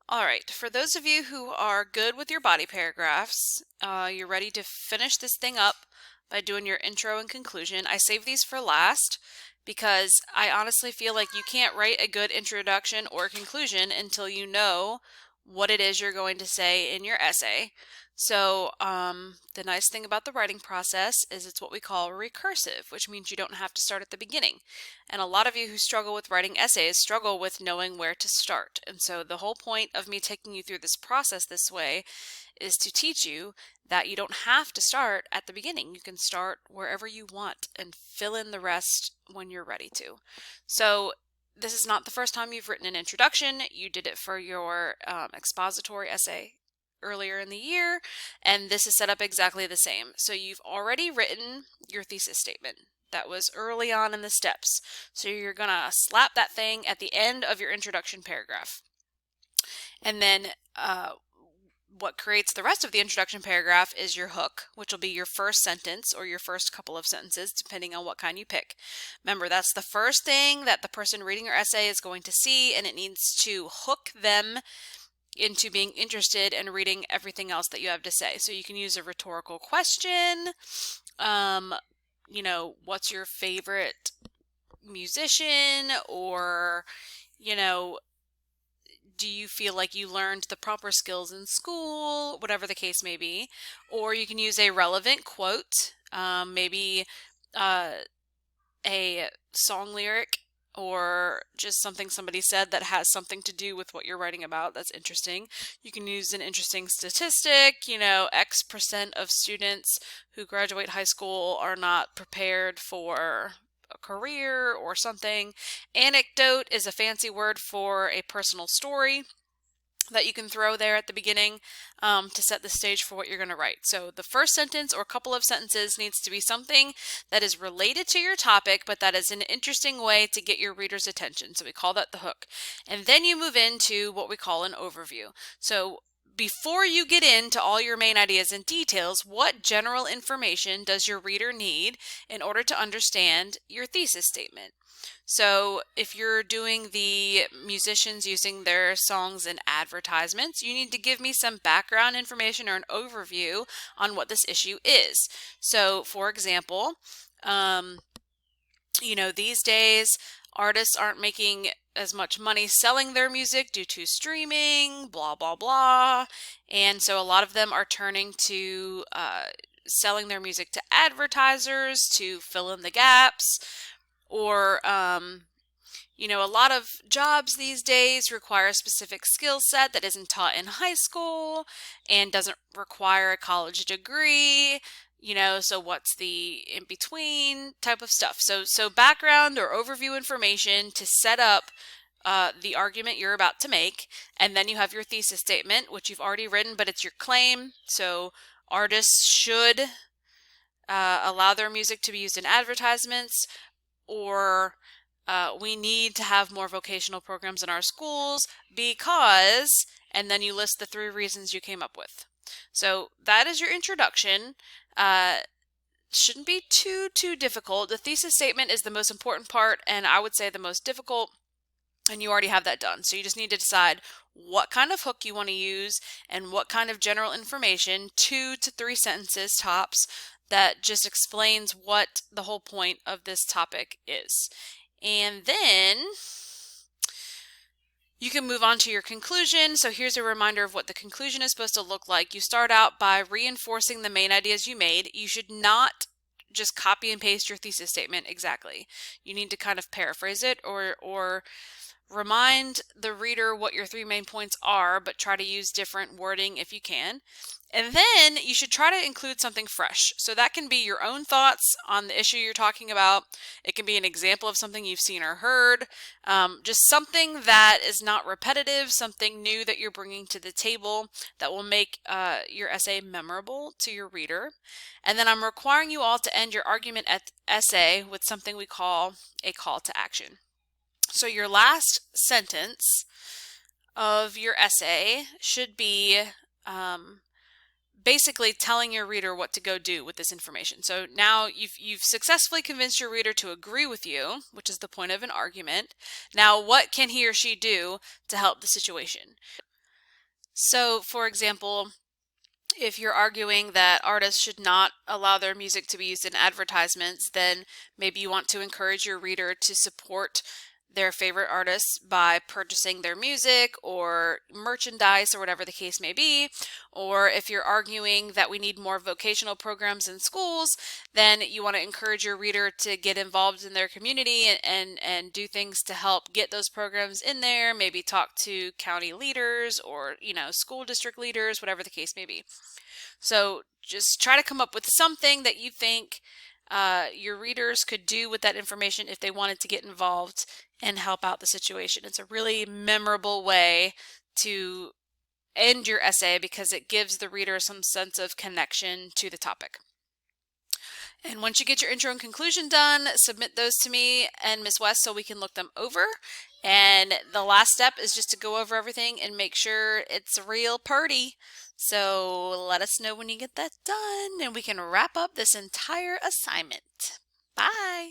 All right, for those of you who are good with your body paragraphs, you're ready to finish this thing up by doing your intro and conclusion. I save these for last because I honestly feel like you can't write a good introduction or conclusion until you know what it is you're going to say in your essay. So, the nice thing about the writing process is it's what we call recursive, which means you don't have to start at the beginning. And a lot of you who struggle with writing essays struggle with knowing where to start. And so the whole point of me taking you through this process this way is to teach you that you don't have to start at the beginning. You can start wherever you want and fill in the rest when you're ready to. So this is not the first time you've written an introduction. You did it for your expository essay earlier in the year, and this is set up exactly the same. So you've already written your thesis statement. That was early on in the steps. So you're going to slap that thing at the end of your introduction paragraph. And then what creates the rest of the introduction paragraph is your hook, which will be your first sentence or your first couple of sentences, depending on what kind you pick. Remember, that's the first thing that the person reading your essay is going to see, and it needs to hook them into being interested in reading everything else that you have to say. So you can use a rhetorical question. What's your favorite musician? Or, do you feel like you learned the proper skills in school? Whatever the case may be. Or you can use a relevant quote, maybe a song lyric, or just something somebody said that has something to do with what you're writing about that's interesting. You can use an interesting statistic, X% of students who graduate high school are not prepared for a career or something. Anecdote is a fancy word for a personal story that you can throw there at the beginning to set the stage for what you're going to write. So the first sentence or couple of sentences needs to be something that is related to your topic, but that is an interesting way to get your reader's attention. So we call that the hook. And then you move into what we call an overview. So before you get into all your main ideas and details, what general information does your reader need in order to understand your thesis statement? So if you're doing the musicians using their songs in advertisements, you need to give me some background information or an overview on what this issue is. So for example, these days artists aren't making as much money selling their music due to streaming, blah, blah, blah. And so a lot of them are turning to selling their music to advertisers to fill in the gaps. Or, a lot of jobs these days require a specific skill set that isn't taught in high school and doesn't require a college degree. So what's the in between type of stuff? So background or overview information to set up the argument you're about to make, and then you have your thesis statement, which you've already written, but it's your claim. So artists should allow their music to be used in advertisements, or we need to have more vocational programs in our schools because, and then you list the 3 reasons you came up with. So that is your introduction. Shouldn't be too difficult. The thesis statement is the most important part, and I would say the most difficult, and you already have that done. So you just need to decide what kind of hook you want to use and what kind of general information, 2 to 3 sentences tops, that just explains what the whole point of this topic is. And then you can move on to your conclusion. So here's a reminder of what the conclusion is supposed to look like. You start out by reinforcing the main ideas you made. You should not just copy and paste your thesis statement exactly. You need to kind of paraphrase it or remind the reader what your 3 main points are, but try to use different wording if you can. And then you should try to include something fresh. So that can be your own thoughts on the issue you're talking about. It can be an example of something you've seen or heard. Just something that is not repetitive, something new that you're bringing to the table that will make your essay memorable to your reader. And then I'm requiring you all to end your argument essay with something we call a call to action. So your last sentence of your essay should be basically telling your reader what to go do with this information. So now you've successfully convinced your reader to agree with you, which is the point of an argument. Now, what can he or she do to help the situation? So, for example, if you're arguing that artists should not allow their music to be used in advertisements, then maybe you want to encourage your reader to support their favorite artists by purchasing their music or merchandise or whatever the case may be. Or if you're arguing that we need more vocational programs in schools, then you want to encourage your reader to get involved in their community and do things to help get those programs in there. Maybe talk to county leaders or, school district leaders, whatever the case may be. So just try to come up with something that you think your readers could do with that information if they wanted to get involved and help out the situation. It's a really memorable way to end your essay because it gives the reader some sense of connection to the topic. And once you get your intro and conclusion done, submit those to me and Miss West so we can look them over. And the last step is just to go over everything and make sure it's real purty. So let us know when you get that done and we can wrap up this entire assignment. Bye.